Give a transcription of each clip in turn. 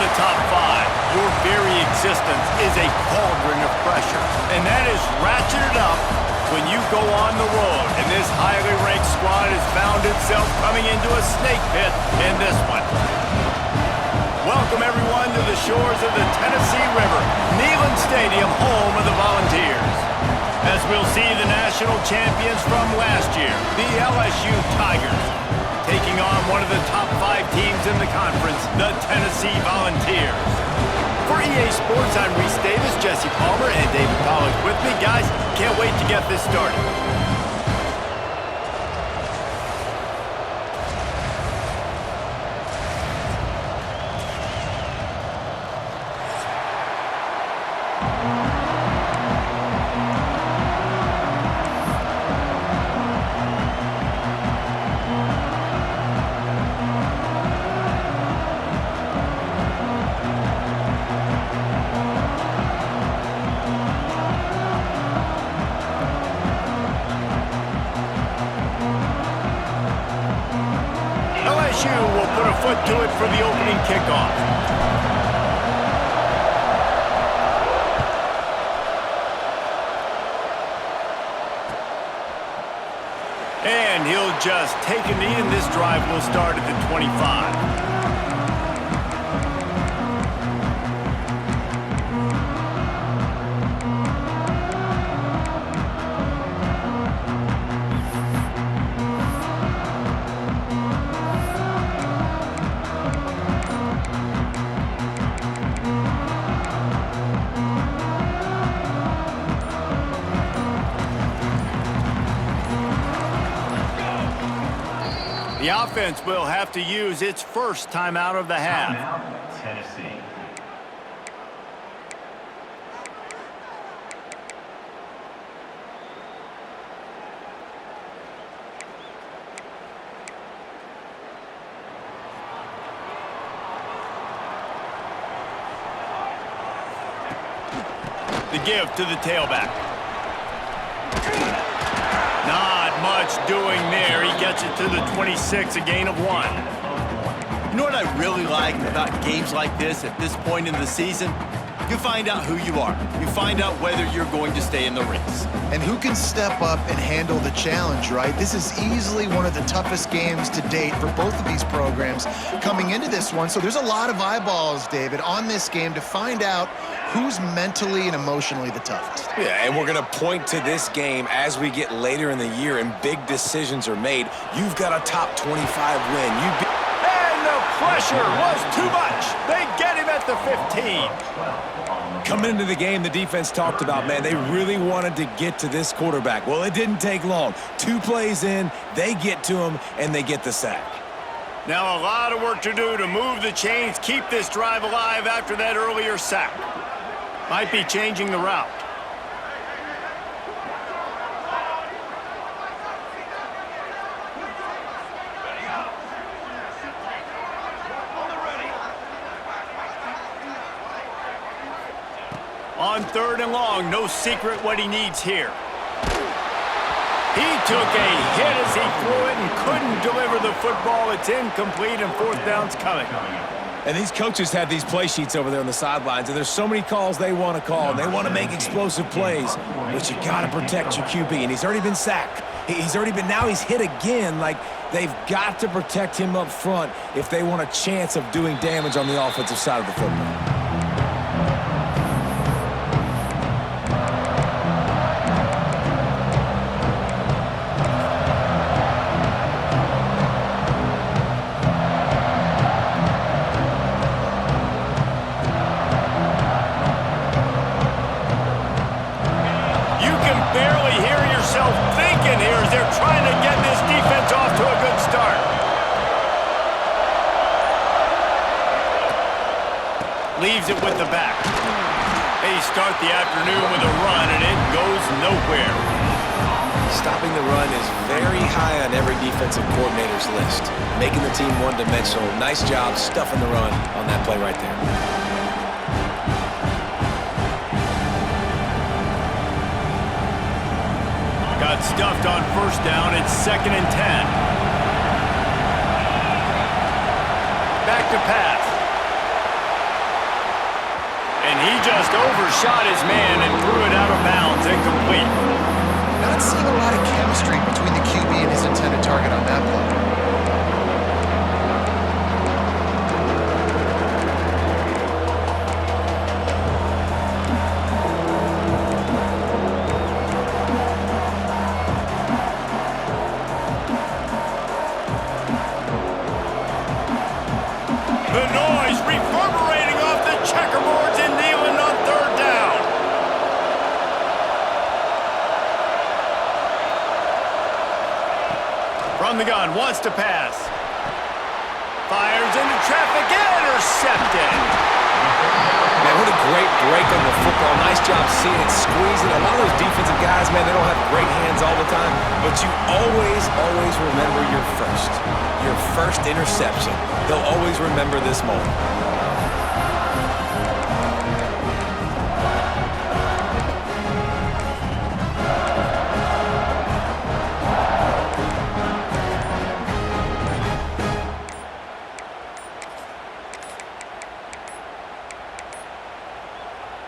the top five, your very existence is a cauldron of pressure. And that is ratcheted up when you go on the road. And this highly ranked squad has found itself coming into a snake pit in this one. Welcome everyone to the shores of the Tennessee River, Neyland Stadium, home of the Volunteers. As we'll see the national champions from last year, the LSU Tigers, taking on one of the top 5 teams in the conference, the Tennessee Volunteers. For EA Sports, I'm Reese Davis, Jesse Palmer, and David Pollack with me. Guys, can't wait to get this started. LSU will put a foot to it for the opening kickoff. And he'll just take a knee, and this drive will start at the 25. The offense will have to use its first timeout of the half. Timeout, Tennessee. The give to the tailback. Not much doing there. He gets it to the 26, a gain of 1. You know what I really like about games like this at this point in the season? You find out who you are. You find out whether you're going to stay in the race. And who can step up and handle the challenge, right? This is easily one of the toughest games to date for both of these programs coming into this one. So there's a lot of eyeballs, David, on this game to find out who's mentally and emotionally the toughest. Yeah, and we're going to point to this game as we get later in the year and big decisions are made. You've got a top 25 win. And the pressure was too much. They get him at the 15. Coming into the game, the defense talked about, man, they really wanted to get to this quarterback. Well, it didn't take long. 2 plays in, they get to him, and they get the sack. Now a lot of work to do to move the chains, keep this drive alive after that earlier sack. Might be changing the route. On 3rd and long, no secret what he needs here. He took a hit as he threw it and couldn't deliver the football. It's incomplete, and 4th down's coming. And these coaches have these play sheets over there on the sidelines, and there's so many calls they want to call, and they want to make explosive plays. But you got to protect your QB, and he's already been sacked. Now he's hit again. Like, they've got to protect him up front if they want a chance of doing damage on the offensive side of the football. Leaves it with the back. They start the afternoon with a run, and it goes nowhere. Stopping the run is very high on every defensive coordinator's list. Making the team one-dimensional. Nice job stuffing the run on that play right there. Got stuffed on 1st down. It's 2nd and 10. Back to pass. just overshot his man and threw it out of bounds, incomplete. Not seeing a lot of chemistry between the QB and his intended target on that play. The noise reverberating off the checkerboards and kneeling on third down. From the gun, wants to pass. Fires into traffic, intercepted. Man, what a great break on the football. Nice job seeing it, squeezing. A lot of those defensive guys, man, they don't have great hands all the time, but you always remember your first interception. They'll always remember this moment.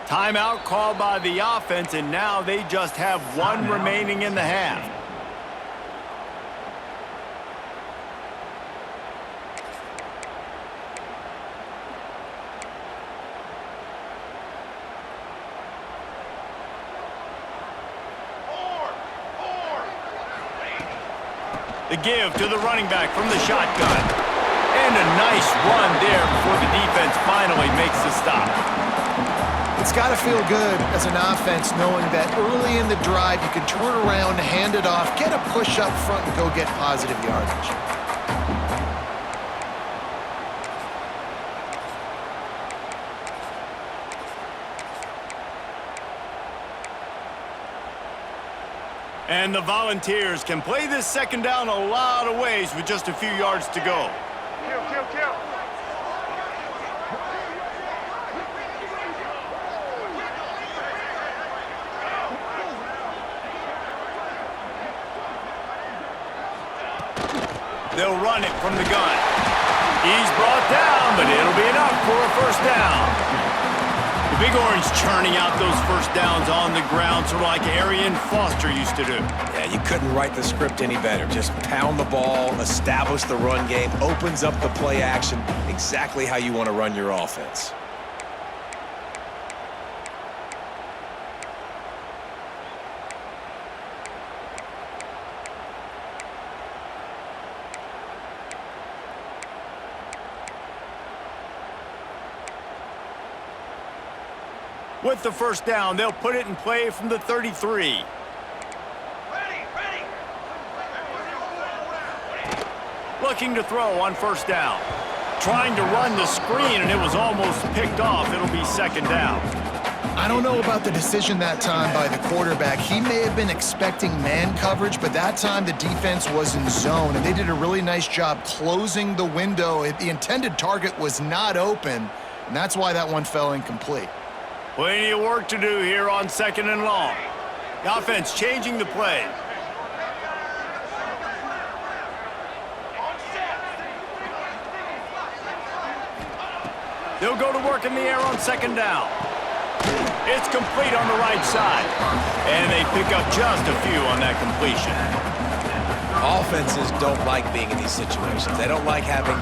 Timeout called by the offense, and now they just have one remaining in the half. The give to the running back from the shotgun. And a nice run there before the defense finally makes the stop. It's got to feel good as an offense knowing that early in the drive you can turn around, hand it off, get a push up front, and go get positive yardage. And the Volunteers can play this second down a lot of ways with just a few yards to go. Kill. They'll run it from the gun. He's brought down, but it'll be enough for a first down. The Big Orange churning out those first downs on the ground, sort of like Arian Foster used to do. Yeah, you couldn't write the script any better. Just pound the ball, establish the run game, opens up the play action, exactly how you want to run your offense. With the first down, they'll put it in play from the 33. Looking to throw on first down. Trying to run the screen, and it was almost picked off. It'll be second down. I don't know about the decision that time by the quarterback. He may have been expecting man coverage, but that time the defense was in zone, and they did a really nice job closing the window. The intended target was not open, and that's why that one fell incomplete. Plenty of work to do here on second and long. The offense changing the play. They'll go to work in the air on second down. It's complete on the right side. And they pick up just a few on that completion. Offenses don't like being in these situations. They don't like having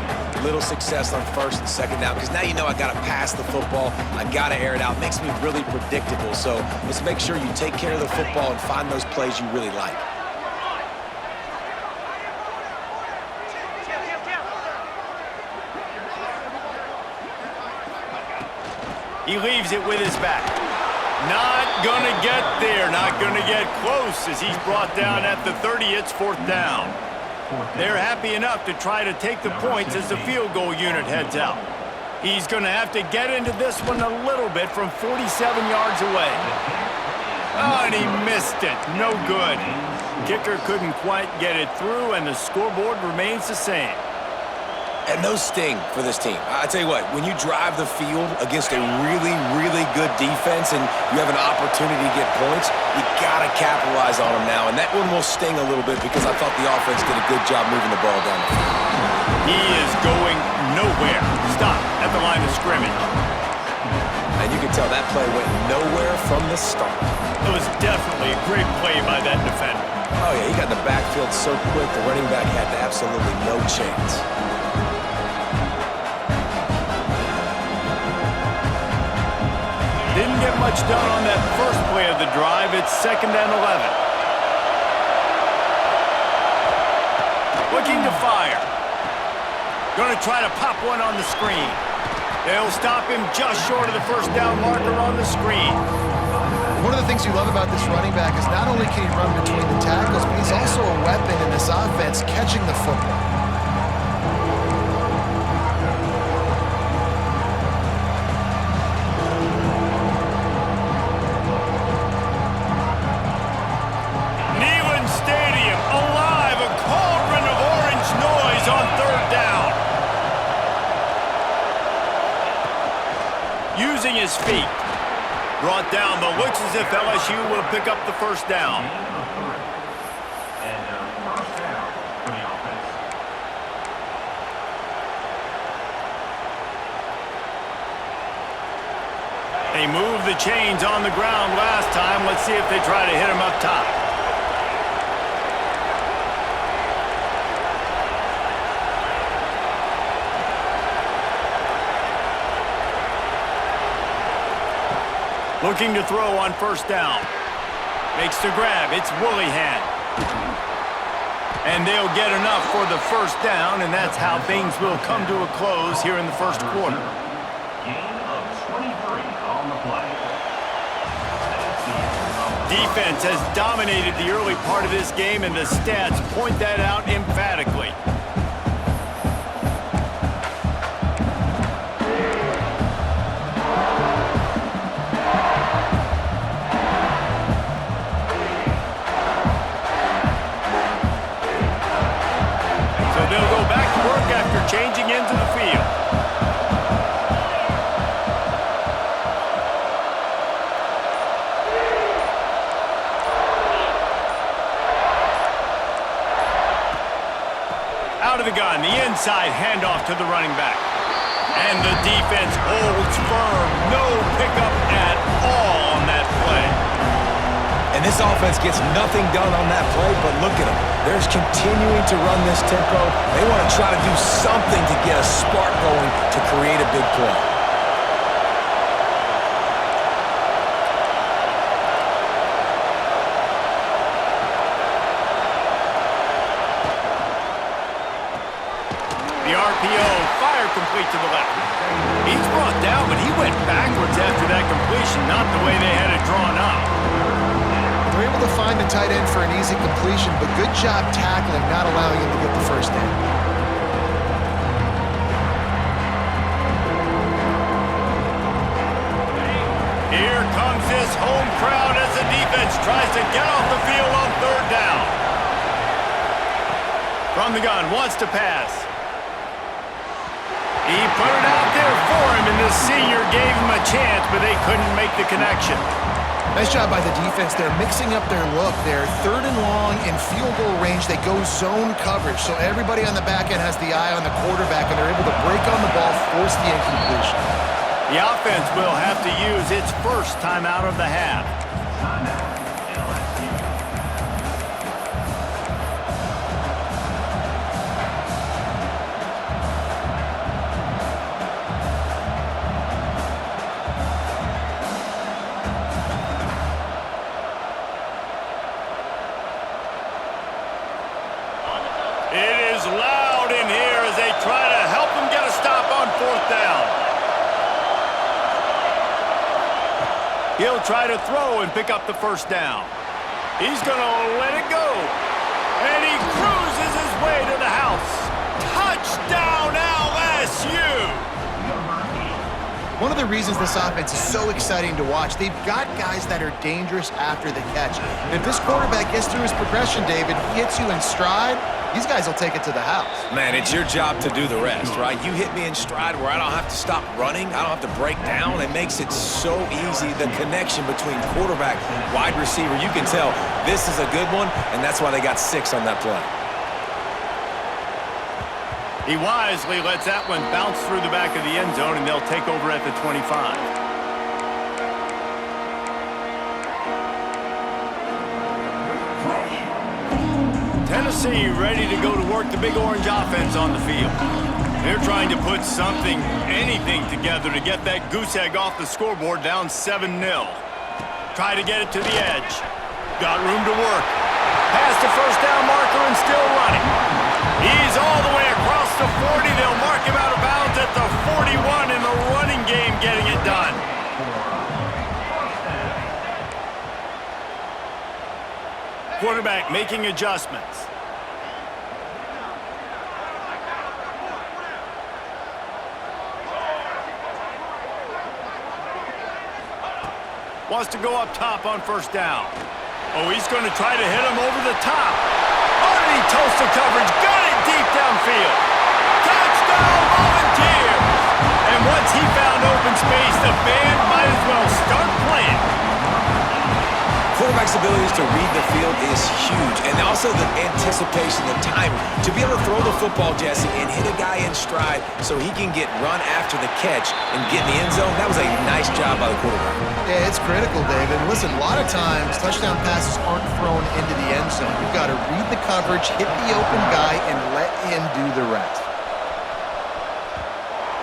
little success on first and second down because now you know I got to pass the football. I got to air it out. It makes me really predictable. So let's make sure you take care of the football and find those plays you really like. He leaves it with his back. Not gonna get there, not gonna get close as he's brought down at the 30. It's fourth down. They're happy enough to try to take the points as the field goal unit heads out. He's gonna have to get into this one a little bit from 47 yards away. Oh, and he missed it. No good. Kicker couldn't quite get it through, and the scoreboard remains the same. And those sting for this team. I tell you what, when you drive the field against a really good defense and you have an opportunity to get points, you got to capitalize on them now. And that one will sting a little bit because I thought the offense did a good job moving the ball down the field. He is going nowhere. Stop at the line of scrimmage. And you can tell that play went nowhere from the start. It was definitely a great play by that defender. Oh, yeah, he got the backfield so quick, the running back had absolutely no chance. Didn't get much done on that first play of the drive. It's 2nd and 11. Looking to fire. Going to try to pop one on the screen. They'll stop him just short of the first down marker on the screen. One of the things you love about this running back is not only can he run between the tackles, but he's also a weapon in this offense catching the football. Neyland Stadium alive, a cauldron of orange noise on 3rd down. Using his feet. Brought down, but looks as if LSU will pick up the first down. They moved the chains on the ground last time. Let's see if they try to hit him up top. Looking to throw on 1st down. Makes the grab. It's Woollyhan. And they'll get enough for the 1st down, and that's how things will come to a close here in the 1st quarter. Gain of 23 on the play. Defense has dominated the early part of this game, and the stats point that out emphatically. Changing into the field. Out of the gun, the inside handoff to the running back. And the defense holds firm. No pickup at all on that play. And this offense gets nothing done on that play, but look at them. They're just continuing to run this tempo. They want to try to do something to get a spark going to create a big play. The RPO, fire complete to the left. He's brought down, but he went backwards after that completion, not the way they had it drawn up. They're able to find the tight end for an easy completion, but good job tackling, not allowing him to get the 1st down. Here comes this home crowd as the defense tries to get off the field on 3rd down. From the gun, wants to pass. He put it out there for him, and the senior gave him a chance, but they couldn't make the connection. Nice job by the defense. They're mixing up their look. They're 3rd and long in field goal range. They go zone coverage, so everybody on the back end has the eye on the quarterback, and they're able to break on the ball, force the incompletion. The offense will have to use its first timeout of the half. It is loud in here as they try to help him get a stop on 4th down. He'll try to throw and pick up the 1st down. He's going to let it go. And he cruises his way to the house. Touchdown, LSU! One of the reasons this offense is so exciting to watch, they've got guys that are dangerous after the catch. And if this quarterback gets through his progression, David, he hits you in stride, these guys will take it to the house. Man, it's your job to do the rest, right? You hit me in stride where I don't have to stop running. I don't have to break down. It makes it so easy, the connection between quarterback, wide receiver. You can tell this is a good one, and that's why they got 6 on that play. He wisely lets that one bounce through the back of the end zone, and they'll take over at the 25. see, ready to go to work the big orange offense on the field. They're trying to put something, anything together to get that goose egg off the scoreboard down 7-0. Try to get it to the edge. Got room to work. Past the first down marker and still running. He's all the way across the 40. They'll mark him out of bounds at the 41 in the running game, getting it done. Quarterback making adjustments. Wants to go up top on first down. Oh, he's going to try to hit him over the top. Underneath toasted coverage. Got it deep downfield. Touchdown, Volunteers! And once he found open space, the band might as well start playing. Quarterback's abilities to read the field is huge, and also the anticipation, the timing. To be able to throw the football, Jesse, and hit a guy in stride so he can get run after the catch and get in the end zone, that was a nice job by the quarterback. Yeah, it's critical, David. Listen, a lot of times, touchdown passes aren't thrown into the end zone. You've got to read the coverage, hit the open guy, and let him do the rest.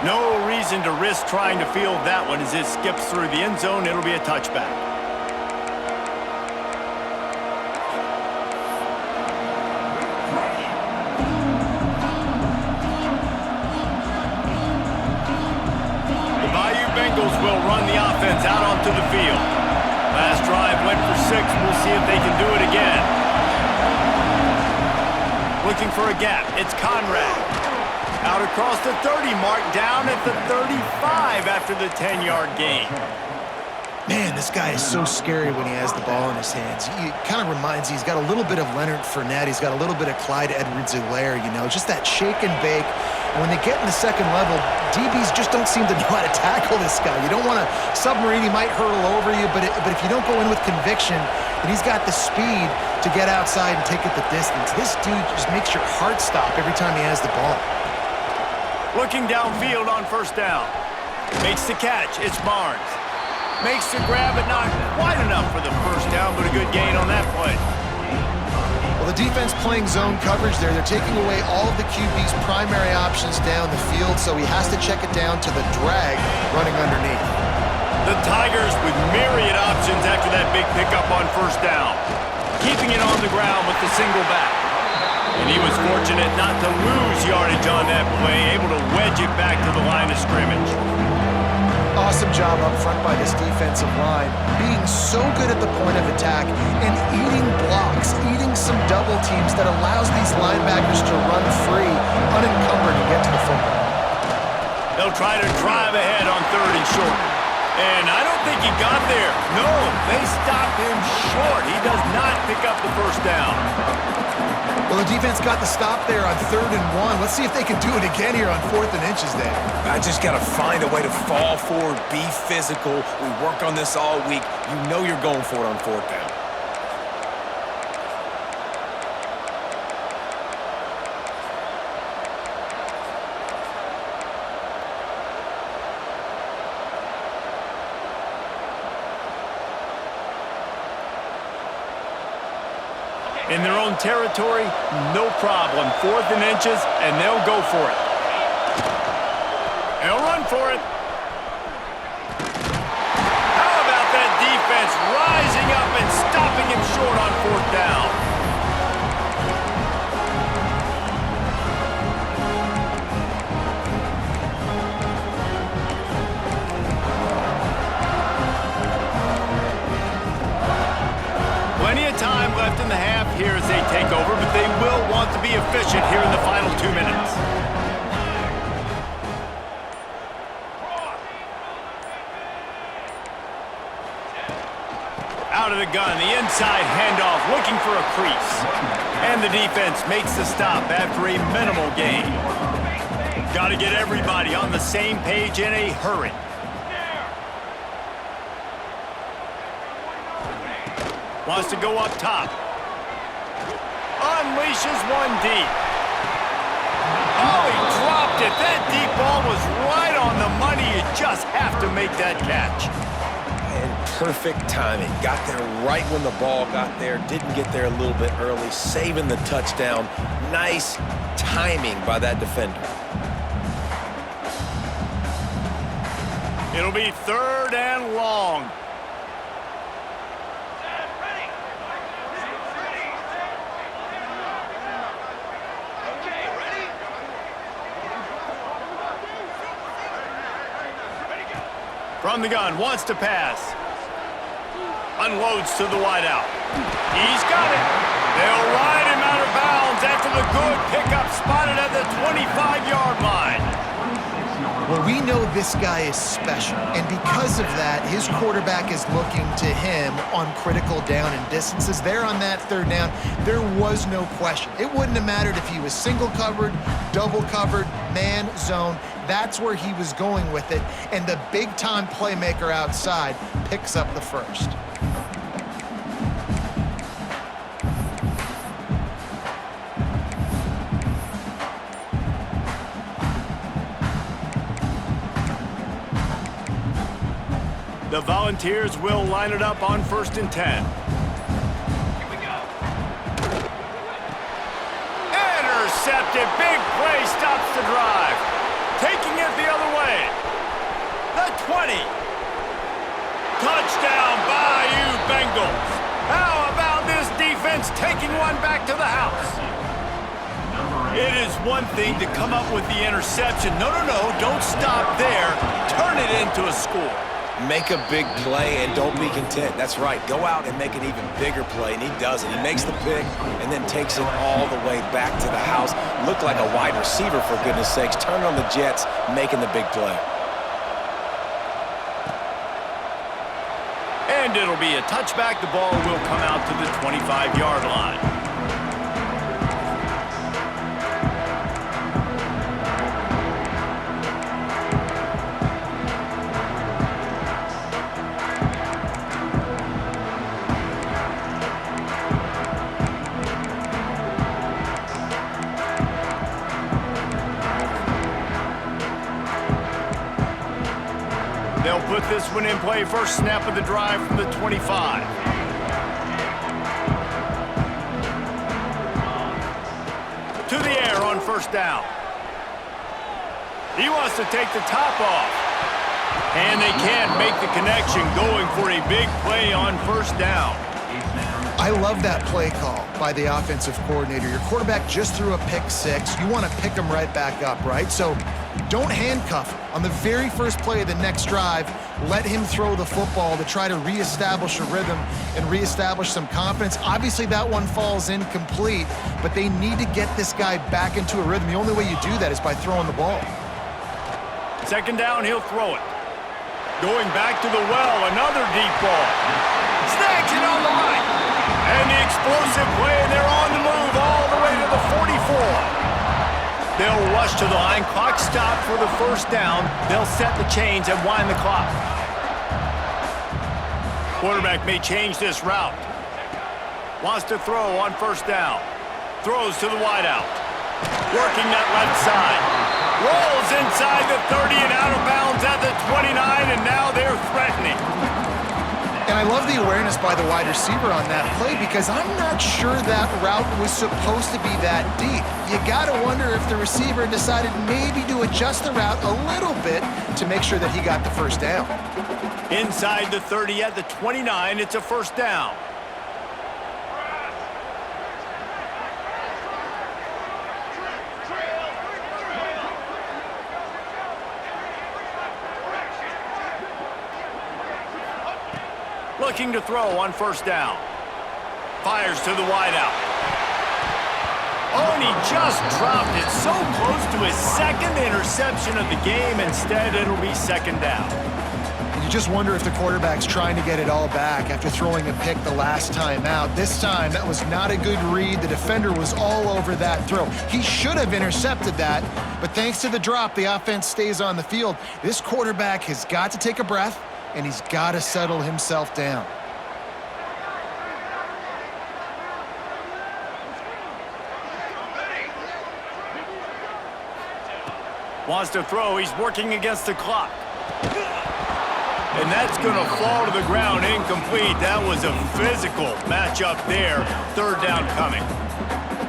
No reason to risk trying to field that one as it skips through the end zone. It'll be a touchback. Will run the offense out onto the field. Last drive went for 6. We'll see if they can do it again. Looking for a gap. It's Conrad. Out across the 30 mark, down at the 35 after the 10-yard gain. Man, this guy is so scary when he has the ball in his hands. He kind of reminds me, he's got a little bit of Leonard Fournette. He's got a little bit of Clyde Edwards-Helaire, you know, just that shake and bake. And when they get in the second level, DBs just don't seem to know how to tackle this guy. You don't want to submarine. He might hurtle over you, but if you don't go in with conviction, then he's got the speed to get outside and take it the distance. This dude just makes your heart stop every time he has the ball. Looking downfield on first down. Makes the catch. It's Barnes. Makes the grab, but not quite enough for the first down, but a good gain on that play. Well, the defense playing zone coverage there. They're taking away all of the QB's primary options down the field, so he has to check it down to the drag running underneath. The Tigers with myriad options after that big pickup on first down. Keeping it on the ground with the single back. And he was fortunate not to lose yardage on that play, able to wedge it back to the line of scrimmage. Awesome job up front by this defensive line, being so good at the point of attack and eating blocks, eating some double teams that allows these linebackers to run free, unencumbered, and get to the football. They'll try to drive ahead on 3rd and short. And I don't think he got there. No, they stopped him short. He does not pick up the first down. Well, the defense got the stop there on 3rd and 1. Let's see if they can do it again here on 4th and inches, Dave. I just got to find a way to fall forward, be physical. We work on this all week. You know you're going for it on 4th down. In their own territory, no problem. 4th and inches, and they'll go for it. They'll run for it. How about that defense rising up and stopping him short on 4th down? Plenty of time left in the half here as they take over, but they will want to be efficient here in the final 2 minutes. Out of the gun, the inside handoff, looking for a crease. And the defense makes the stop after a minimal gain. Got to get everybody on the same page in a hurry. Wants to go up top. Unleashes one deep. Oh, he dropped it. That deep ball was right on the money. You just have to make that catch. And perfect timing. Got there right when the ball got there, didn't get there a little bit early, saving the touchdown. Nice timing by that defender. It'll be 3rd and long. From the gun, wants to pass. Unloads to the wideout. He's got it. They'll ride him out of bounds after the good pickup spotted at the 25-yard line. Well, we know this guy is special, and because of that, his quarterback is looking to him on critical down and distances. There on that 3rd down, there was no question. It wouldn't have mattered if he was single covered, double covered, man, zone. That's where he was going with it, and the big-time playmaker outside picks up the first. The Volunteers will line it up on 1st and 10. Intercepted. Big play stops the drive. Taking it the other way. The 20. Touchdown, Bayou Bengals. How about this defense taking one back to the house? It is one thing to come up with the interception. No, don't stop there. Turn it into a score. Make a big play and don't be content. That's right. Go out and make an even bigger play, and he does it. He makes the pick and then takes it all the way back to the house. Looked like a wide receiver, for goodness sakes. Turn on the jets, making the big play. And it'll be a touchback. The ball will come out to the 25-yard line. They'll put this one in play. First snap of the drive from the 25. To the air on 1st down. He wants to take the top off. And they can't make the connection, going for a big play on 1st down. I love that play call by the offensive coordinator. Your quarterback just threw a pick 6. You want to pick him right back up, right? So don't handcuff him. On the very first play of the next drive, let him throw the football to try to reestablish a rhythm and reestablish some confidence. Obviously, that one falls incomplete, but they need to get this guy back into a rhythm. The only way you do that is by throwing the ball. 2nd down, he'll throw it. Going back to the well, another deep ball. Snags it on the right. And the explosive play, and they're on the move all the way to the 44. They'll rush to the line. Clock stopped for the 1st down. They'll set the chains and wind the clock. Quarterback may change this route. Wants to throw on 1st down. Throws to the wideout. Working that left side. Rolls inside the 30 and out of bounds at the 29, and now they're threatening. And I love the awareness by the wide receiver on that play, because I'm not sure that route was supposed to be that deep. You got to wonder if the receiver decided maybe to adjust the route a little bit to make sure that he got the 1st down. Inside the 30 at the 29, it's a 1st down. Looking to throw on 1st down. Fires to the wideout. Oh, and he just dropped it so close to his 2nd interception of the game. Instead, it'll be 2nd down. And you just wonder if the quarterback's trying to get it all back after throwing a pick the last time out. This time, that was not a good read. The defender was all over that throw. He should have intercepted that, but thanks to the drop, the offense stays on the field. This quarterback has got to take a breath, and he's got to settle himself down. Wants to throw. He's working against the clock. And and that's going to fall to the ground incomplete. That was a physical matchup there. Third down coming.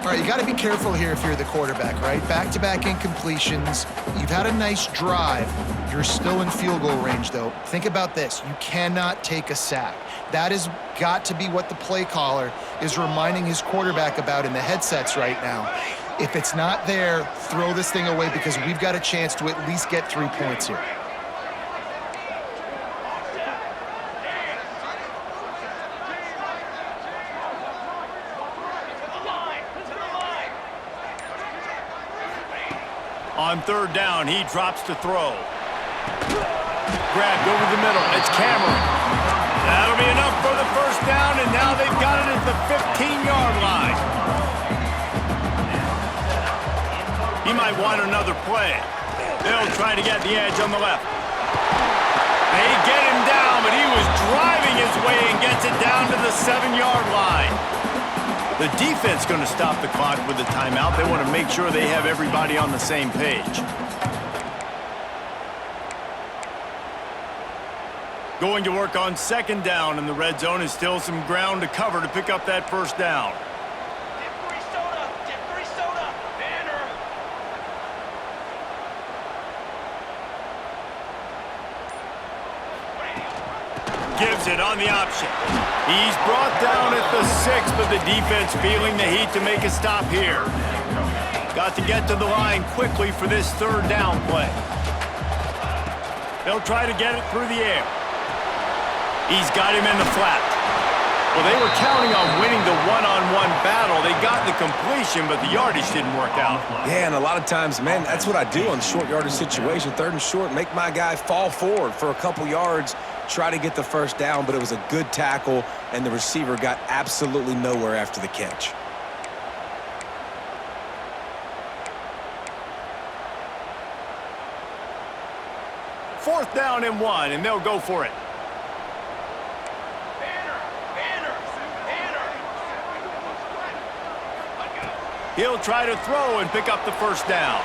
All right, you got to be careful here if you're the quarterback, right? Back-to-back incompletions. You've had a nice drive. You're still in field goal range, though. Think about this. You cannot take a sack. That has got to be what the play caller is reminding his quarterback about in the headsets right now. If it's not there, throw this thing away because we've got a chance to at least get 3 points here. On third down, he drops to throw. Grabbed over the middle. It's Cameron. That'll be enough for the first down, and now they've got it at the 15-yard line. He might want another play. They'll try to get the edge on the left. They get him down, but he was driving his way and gets it down to the 7-yard line. The defense going to stop the clock with the timeout. They want to make sure they have everybody on the same page. Going to work on second down in the red zone is still some ground to cover to pick up that first down. Gives it on the option. He's brought down at the 6, but the defense feeling the heat to make a stop here. Got to get to the line quickly for this third down play. They'll try to get it through the air. He's got him in the flat. Well, they were counting on winning the one-on-one battle. They got the completion, but the yardage didn't work out. Yeah, and a lot of times, man, that's what I do on the short yardage situation. Third and short, make my guy fall forward for a couple yards, try to get the first down, but it was a good tackle, and the receiver got absolutely nowhere after the catch. Fourth down and 1, and they'll go for it. He'll try to throw and pick up the first down.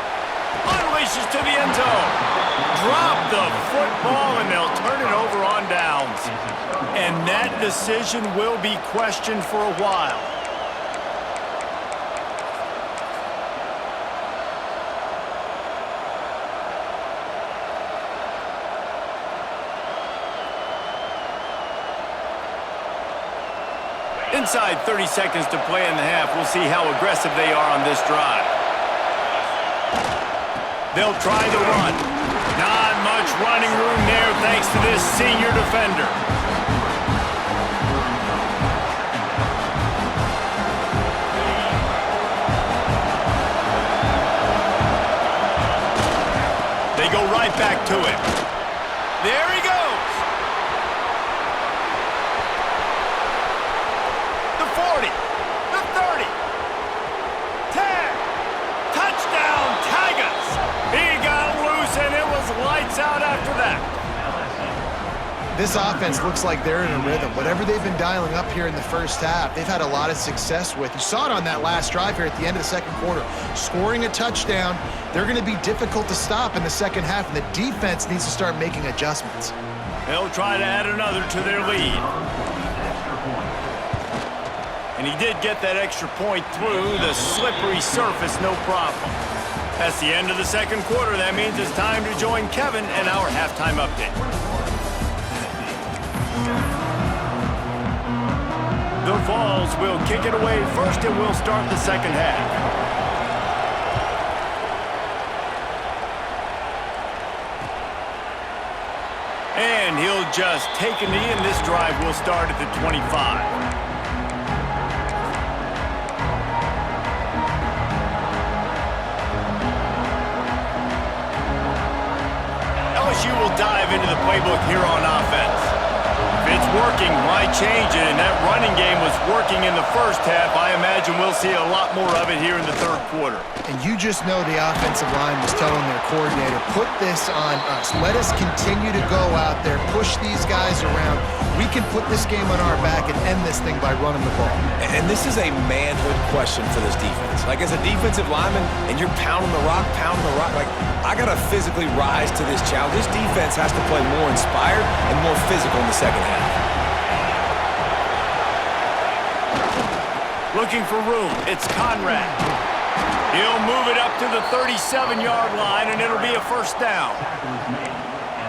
Unleashes to the end zone. Drop the football, and they'll turn it over on downs. And that decision will be questioned for a while. Inside 30 seconds to play in the half. We'll see how aggressive they are on this drive. They'll try the run. Not much running room there thanks to this senior defender. They go right back to him. There he goes. The 40, the 30, 10, touchdown Tigers. He got loose and it was lights out after that. This offense looks like they're in a rhythm. Whatever they've been dialing up here in the first half, they've had a lot of success with. You saw it on that last drive here at the end of the second quarter. Scoring a touchdown, they're going to be difficult to stop in the second half, and the defense needs to start making adjustments. They'll try to add another to their lead. And he did get that extra point through the slippery surface, no problem. That's the end of the second quarter. That means it's time to join Kevin and our halftime update. The Vols will kick it away first, and we'll start the second half. And he'll just take a knee, and this drive will start at the 25. LSU will dive into the playbook here on offense. If it's working, why change it? And that running game was working in the first half. I imagine we'll see a lot more of it here in the third quarter. And you just know the offensive line was telling their coordinator, put this on us. Let us continue to go out there, push these guys around. We can put this game on our back and end this thing by running the ball. And this is a manhood question for this defense. Like, as a defensive lineman, and you're pounding the rock, like, I got to physically rise to this challenge. This defense has to play more inspired and more physical in the second half. Looking for room. It's Conrad. He'll move it up to the 37-yard line, and it'll be a first down.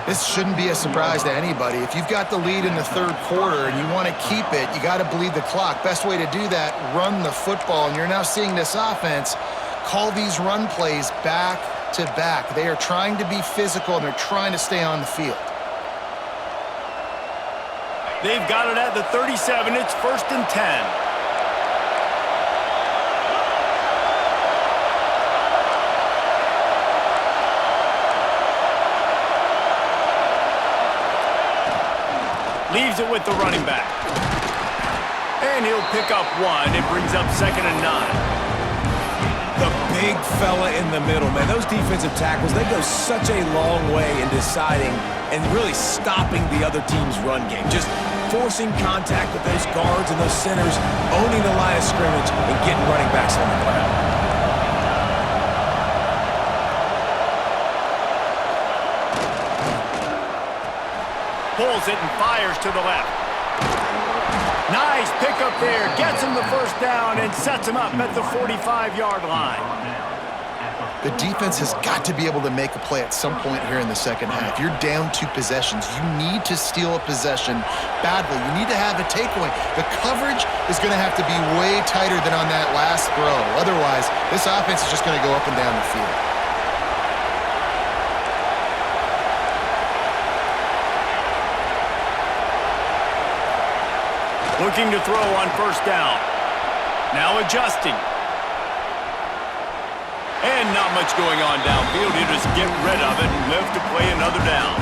This shouldn't be a surprise to anybody. If you've got the lead in the third quarter and you want to keep it, you got to bleed the clock. Best way to do that, run the football. And you're now seeing this offense call these run plays back to back. They are trying to be physical, and they're trying to stay on the field. They've got it at the 37. It's 1st and 10. Leaves it with the running back. And he'll pick up one. It brings up 2nd and 9. The big fella in the middle, man. Those defensive tackles, they go such a long way in deciding and really stopping the other team's run game. Just forcing contact with those guards and those centers, owning the line of scrimmage, and getting running backs on the ground. Pulls it and fires to the left. Nice pickup there. Gets him the first down and sets him up at the 45-yard line. The defense has got to be able to make a play at some point here in the second half. You're down 2 possessions. You need to steal a possession badly. You need to have a takeaway. The coverage is going to have to be way tighter than on that last throw. Otherwise, this offense is just going to go up and down the field. Looking to throw on first down. Now adjusting. And not much going on downfield. You just get rid of it and live to play another down.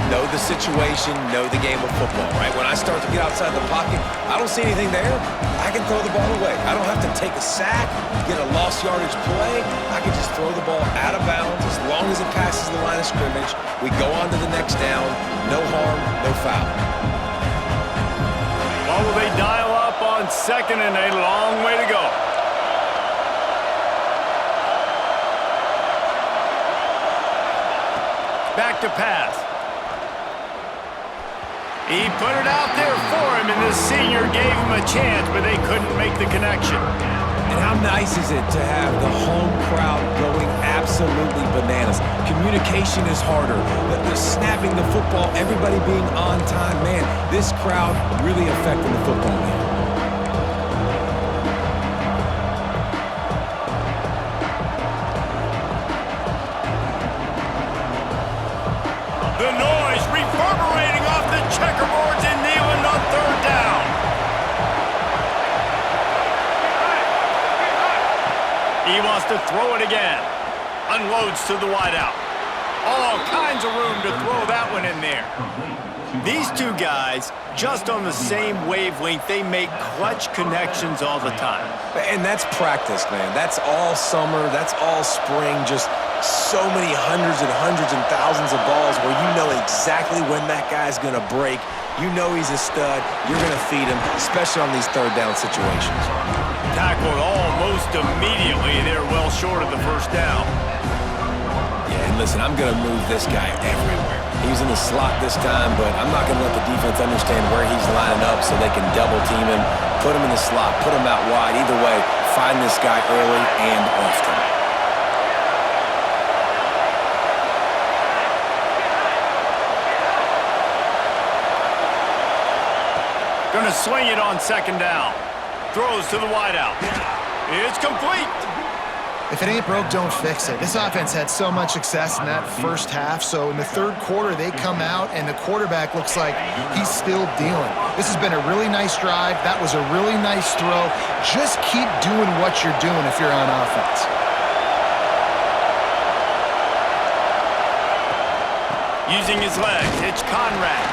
Know the situation, know the game of football, right? When I start to get outside the pocket, I don't see anything there, I can throw the ball away. I don't have to take a sack, get a lost yardage play. I can just throw the ball out of bounds as long as it passes the line of scrimmage. We go on to the next down. No harm, no foul. Well, will they dial up on 2nd and a long way to go? Back to pass. He put it out there for him, and the senior gave him a chance, but they couldn't make the connection. And how nice is it to have the home crowd going absolutely bananas? Communication is harder. The snapping the football, everybody being on time. Man, this crowd really affecting the football game. The noise reverberating off the checkerboards and kneeling on 3rd down. He wants to throw it again. Unloads to the wideout. All kinds of room to throw that one in there. These two guys, just on the same wavelength, they make clutch connections all the time. And that's practice, man. That's all summer. That's all spring. Just so many hundreds and thousands of balls where you know exactly when that guy's going to break. You know he's a stud. You're going to feed him, especially on these 3rd down situations. Tackled almost immediately. They're well short of the first down. Yeah, and listen, I'm going to move this guy everywhere. He's in the slot this time, but I'm not going to let the defense understand where he's lining up so they can double team him, put him in the slot, put him out wide. Either way, find this guy early and often. Going to swing it on 2nd down. Throws to the wideout. It's complete. If it ain't broke, don't fix it. This offense had so much success in that first half, so in the third quarter, they come out, and the quarterback looks like he's still dealing. This has been a really nice drive. That was a really nice throw. Just keep doing what you're doing if you're on offense. Using his legs, it's Conrad.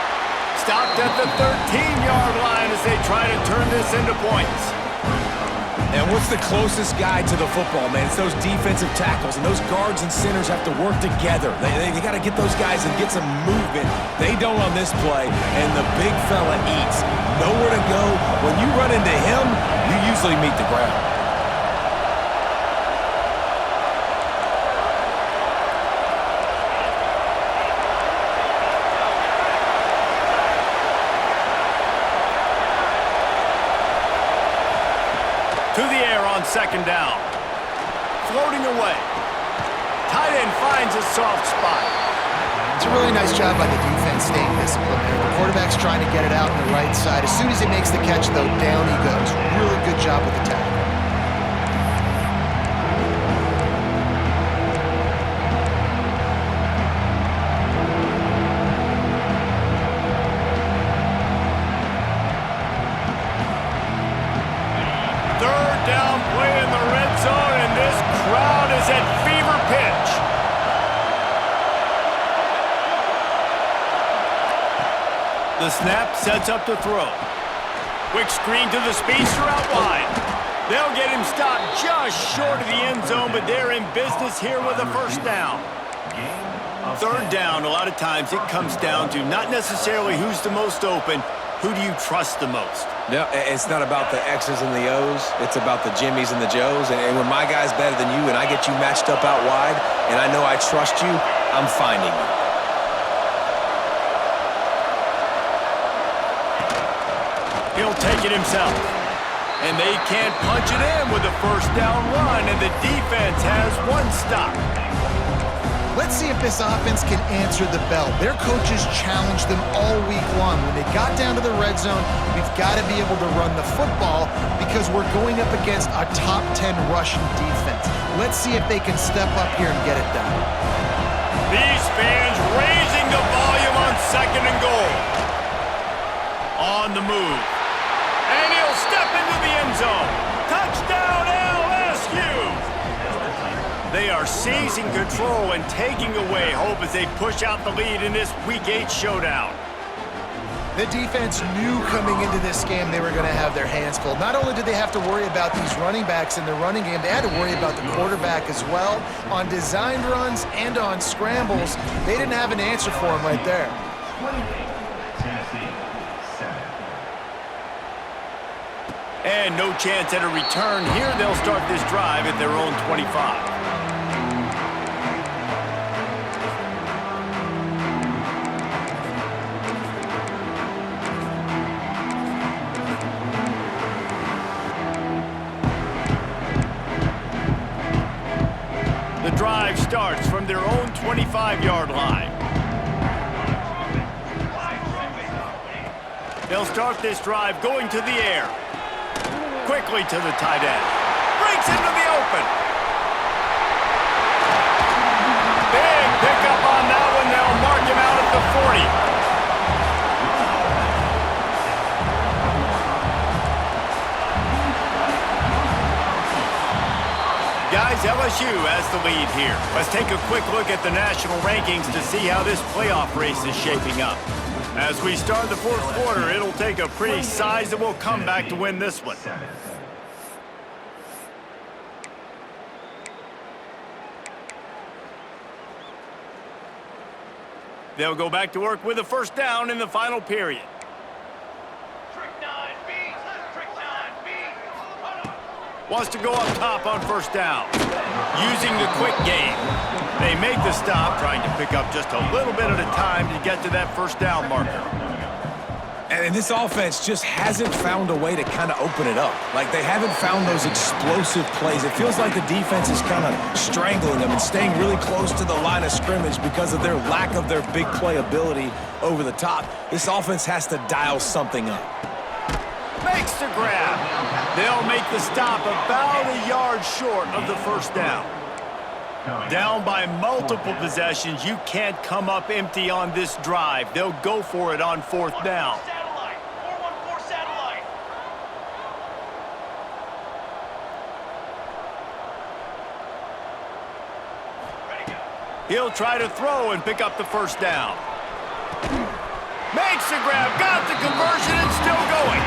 Stopped at the 13-yard line as they try to turn this into points. And what's the closest guy to the football, man? It's those defensive tackles, and those guards and centers have to work together. They got to get those guys and get some movement. They don't on this play, and the big fella eats. Nowhere to go. When you run into him, you usually meet the ground. To the air on second down. Floating away. Tight end finds a soft spot. It's a really nice job by the defense staying disciplined there. The quarterback's trying to get it out on the right side. As soon as he makes the catch, though, down he goes. Really good job with the tackle. Third down play in the red zone, and this crowd is at fever pitch. The snap sets up to throw. Quick screen to the speedster out wide. They'll get him stopped just short of the end zone, but they're in business here with a first down. Third down, a lot of times it comes down to not necessarily who's the most open, who do you trust the most? No, it's not about the X's and the O's. It's about the Jimmies and the Joes. And when my guy's better than you and I get you matched up out wide and I know I trust you, I'm finding you. He'll take it himself. And they can't punch it in with a first down run, and the defense has one stop. Let's see if this offense can answer the bell. Their coaches challenged them all week long. When they got down to the red zone, we've got to be able to run the football because we're going up against a top 10 rushing defense. Let's see if they can step up here and get it done. These fans raising the volume on second and goal. On the move. And he'll step into the end zone. Touchdown, LSU! They are seizing control and taking away hope as they push out the lead in this Week 8 showdown. The defense knew coming into this game they were going to have their hands full. Not only did they have to worry about these running backs in the running game, they had to worry about the quarterback as well. On designed runs and on scrambles, they didn't have an answer for him right there. And no chance at a return here. They'll start this drive at their own 25. The drive starts from their own 25-yard line. They'll start this drive going to the air. Quickly to the tight end. Breaks into the open. Big pickup on that one. They'll mark him out at the 40. Guys, LSU has the lead here. Let's take a quick look at the national rankings to see how this playoff race is shaping up. As we start the fourth quarter, it'll take a pretty sizable comeback to win this one. They'll go back to work with a first down in the final period. Wants to go up top on first down. Using the quick game. They make the stop, trying to pick up just a little bit at a time to get to that first down marker. And this offense just hasn't found a way to kind of open it up. Like, they haven't found those explosive plays. It feels like the defense is kind of strangling them and staying really close to the line of scrimmage because of their lack of their big play ability over the top. This offense has to dial something up. Makes the grab. They'll make the stop about a yard short of the first down. Down by multiple possessions, you can't come up empty on this drive. They'll go for it on fourth down. He'll try to throw and pick up the first down. Makes the grab, got the conversion, and still going.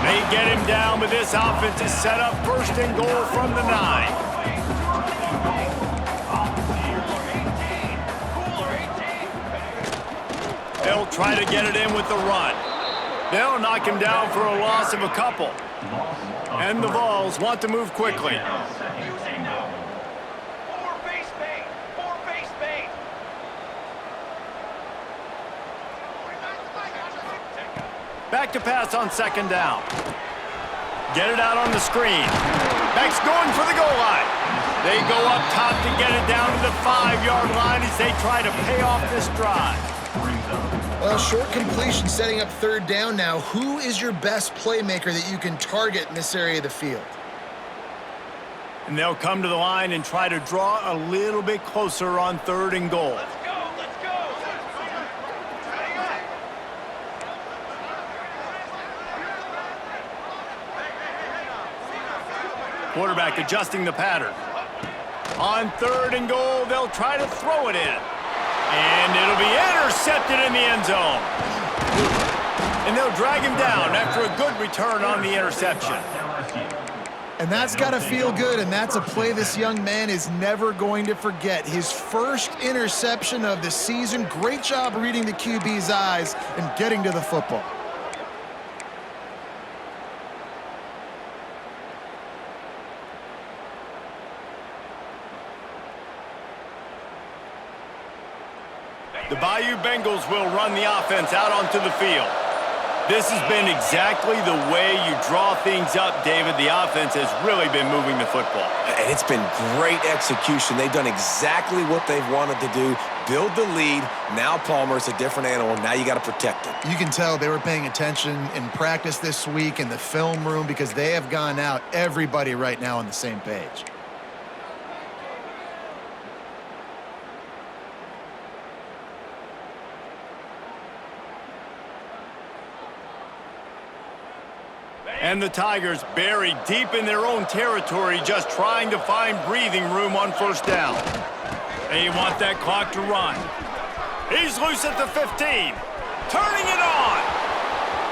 They get him down, but this offense is set up first and goal from the 9. They'll try to get it in with the run. They'll knock him down for a loss of a couple. And the Vols want to move quickly. Back to pass on second down. Get it out on the screen. Back's going for the goal line. They go up top to get it down to the 5-yard line as they try to pay off this drive. Well, short completion setting up third down now. Who is your best playmaker that you can target in this area of the field? And they'll come to the line and try to draw a little bit closer on third and goal. Quarterback adjusting the pattern. On third and goal, they'll try to throw it in. And it'll be intercepted in the end zone. And they'll drag him down after a good return on the interception. And that's got to feel good, and that's a play this young man is never going to forget. His first interception of the season. Great job reading the QB's eyes and getting to the football. The Bayou Bengals will run the offense out onto the field. This has been exactly the way you draw things up, David. The offense has really been moving the football. And it's been great execution. They've done exactly what they've wanted to do. Build the lead. Now Palmer's a different animal. Now you got to protect it. You can tell they were paying attention in practice this week in the film room because they have gone out, everybody right now on the same page. And the Tigers buried deep in their own territory, just trying to find breathing room on first down. They want that clock to run. He's loose at the 15. Turning it on.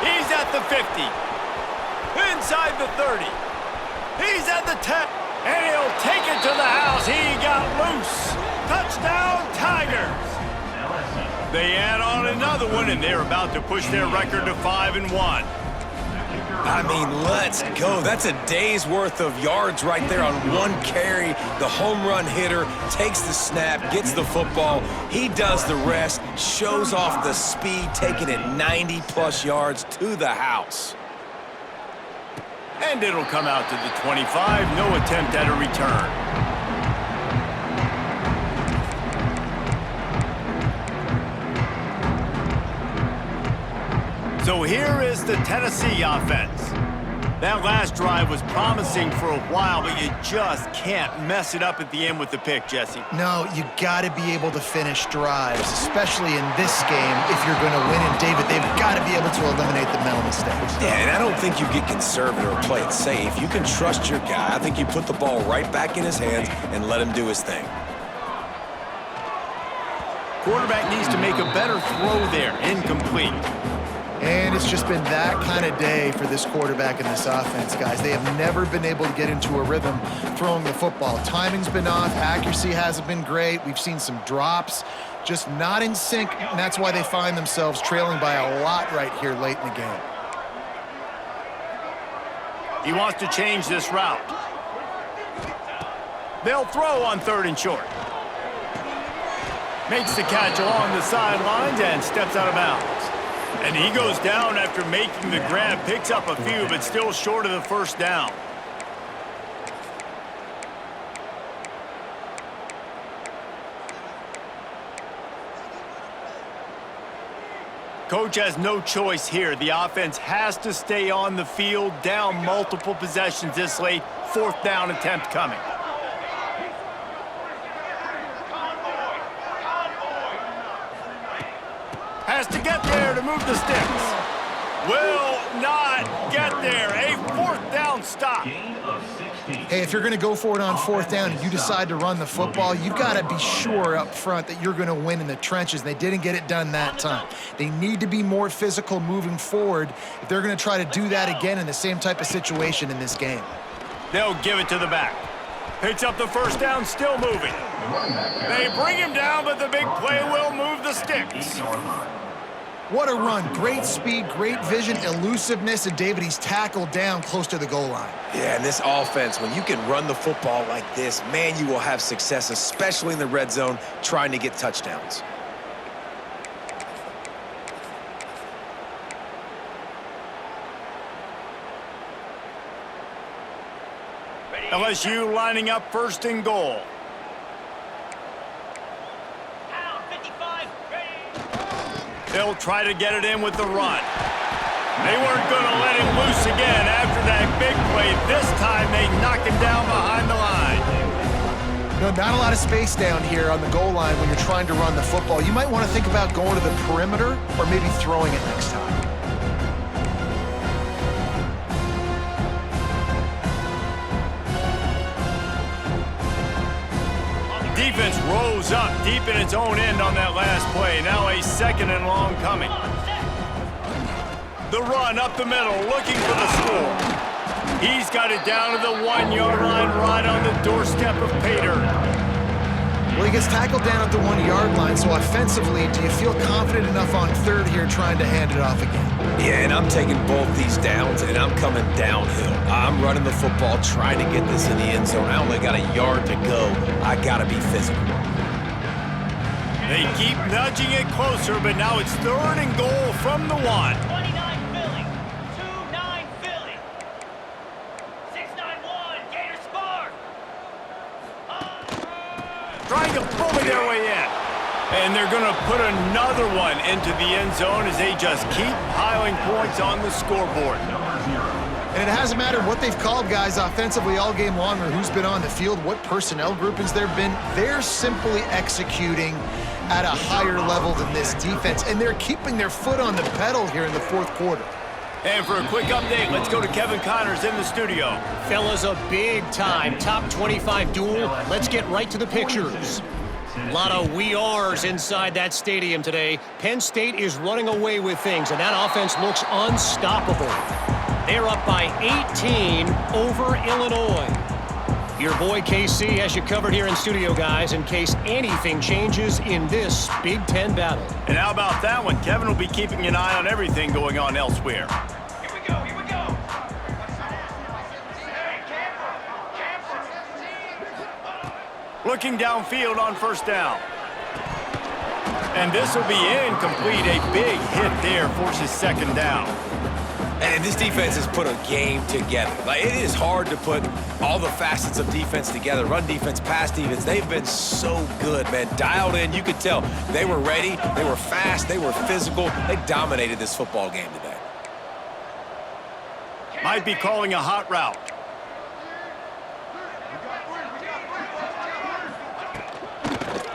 He's at the 50. Inside the 30. He's at the 10. And he'll take it to the house. He got loose. Touchdown, Tigers. They add on another one, and they're about to push their record to 5-1. I mean, let's go. That's a day's worth of yards right there on one carry. The home run hitter takes the snap, gets the football. He does the rest, shows off the speed, taking it 90-plus yards to the house. And it'll come out to the 25. No attempt at a return. So here is the Tennessee offense. That last drive was promising for a while, but you just can't mess it up at the end with the pick, Jesse. No, you got to be able to finish drives, especially in this game if you're going to win. And, David, they've got to be able to eliminate the mental mistakes. Yeah, and I don't think you get conservative or play it safe. You can trust your guy. I think you put the ball right back in his hands and let him do his thing. Quarterback needs to make a better throw there. Incomplete. And it's just been that kind of day for this quarterback and this offense, guys. They have never been able to get into a rhythm throwing the football. Timing's been off. Accuracy hasn't been great. We've seen some drops, just not in sync, and that's why they find themselves trailing by a lot right here late in the game. He wants to change this route. They'll throw on third and short. Makes the catch along the sidelines and steps out of bounds. And he goes down after making the grab, picks up a few, but still short of the first down. Coach has no choice here. The offense has to stay on the field, down multiple possessions this late. Fourth down attempt coming. Has to get there to move the sticks. Will not get there. A fourth down stop. Gain of 16. Hey, if you're going to go for it on 4th down and you decide to run the football, you've got to be sure up front that you're going to win in the trenches. They didn't get it done that time. They need to be more physical moving forward if they're going to try to do that again in the same type of situation in this game. They'll give it to the back. Picks up the first down, still moving. They bring him down, but the big play will move the sticks. What a run. Great speed, great vision, elusiveness, and David, he's tackled down close to the goal line. Yeah, and this offense, when you can run the football like this, man, you will have success, especially in the red zone, trying to get touchdowns. LSU lining up 1st and goal. They'll try to get it in with the run. They weren't going to let him loose again after that big play. This time they knock him down behind the line. No, not a lot of space down here on the goal line when you're trying to run the football. You might want to think about going to the perimeter or maybe throwing it next time. Defense rose up deep in its own end on that last play. Now a 2nd and long coming. The run up the middle, looking for the score. He's got it down to the 1-yard line, right on the doorstep of Pater. Well, he gets tackled down at the 1-yard line, so offensively, do you feel confident enough on 3rd here trying to hand it off again? Yeah, and I'm taking both these downs, and I'm coming downhill. I'm running the football, trying to get this in the end zone. I only got a yard to go. I got to be physical. They keep nudging it closer, but now it's 3rd and goal from the 1. 29 Philly. 2-9 Philly. 6-9-1. Gators score. Trying to bully their way in. And they're going to put another one into the end zone as they just keep piling points on the scoreboard. And it hasn't mattered what they've called guys offensively all game long or who's been on the field, what personnel groupings there have been. They're simply executing at a higher level than this defense, and they're keeping their foot on the pedal here in the 4th quarter. And for a quick update, let's go to Kevin Connors in the studio. Fellas, a big-time top 25 duel. Let's get right to the pictures. A lot of we ares inside that stadium today. Penn State is running away with things, and that offense looks unstoppable. They're up by 18 over Illinois. Your boy KC has you covered here in studio, guys, in case anything changes in this Big Ten battle. And how about that one? Kevin will be keeping an eye on everything going on elsewhere. Here we go. Here we go. Looking downfield on 1st down. And this will be incomplete. A big hit there forces 2nd down. And this defense has put a game together. Like, it is hard to put all the facets of defense together. Run defense, pass defense. They've been so good, man. Dialed in. You could tell they were ready. They were fast. They were physical. They dominated this football game today. Might be calling a hot route.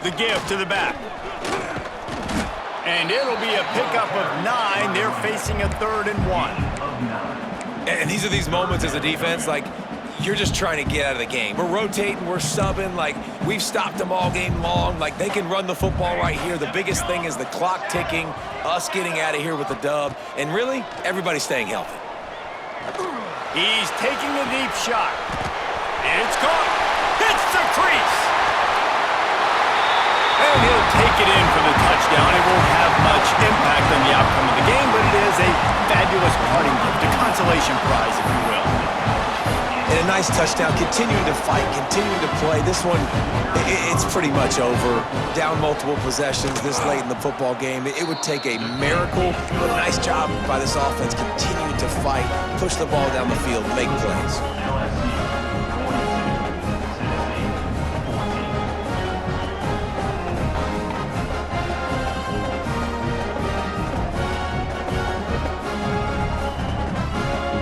The give to the back. And it'll be a pickup of 9. They're facing a 3rd and 1. And these are these moments as a defense, like, you're just trying to get out of the game. We're rotating, we're subbing, like, we've stopped them all game long. Like, they can run the football right here. The biggest thing is the clock ticking, us getting out of here with the dub, and really, everybody staying healthy. He's taking a deep shot. And it's caught. Hits the crease. And he'll take it in for the touchdown. It won't have much impact on the outcome of the game, but it is a fabulous parting gift, a consolation prize, if you will. And a nice touchdown, continuing to fight, continuing to play. This one, it's pretty much over. Down multiple possessions this late in the football game. It would take a miracle, but a nice job by this offense continuing to fight, push the ball down the field, make plays.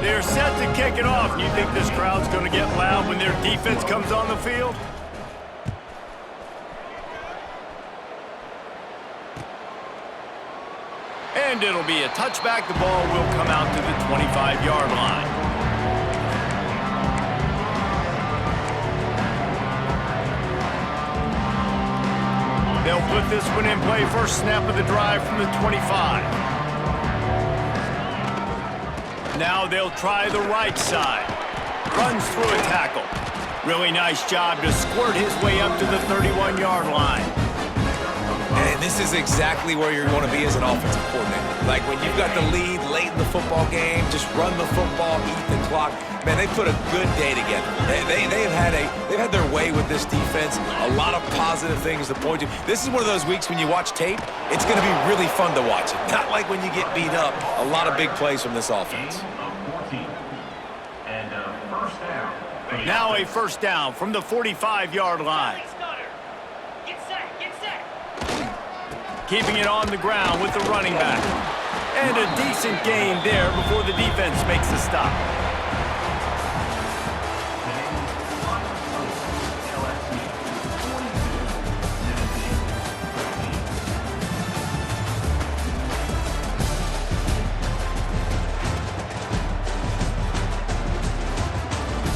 They're set to kick it off. You think this crowd's going to get loud when their defense comes on the field? And it'll be a touchback. The ball will come out to the 25-yard line. They'll put this one in play first snap of the drive from the 25. Now they'll try the right side. Runs through a tackle. Really nice job to squirt his way up to the 31-yard line. And this is exactly where you want to be as an offensive coordinator. Like when you've got the lead late in the football game, just run the football, eat the clock. Man, they put a good day together. They've had their way with this defense. A lot of positive things to point to. This is one of those weeks when you watch tape, it's going to be really fun to watch it. Not like when you get beat up. A lot of big plays from this offense. And first down. Now a first down from the 45-yard line. Get set, get set. Keeping it on the ground with the running back. And a decent gain there before the defense makes the stop.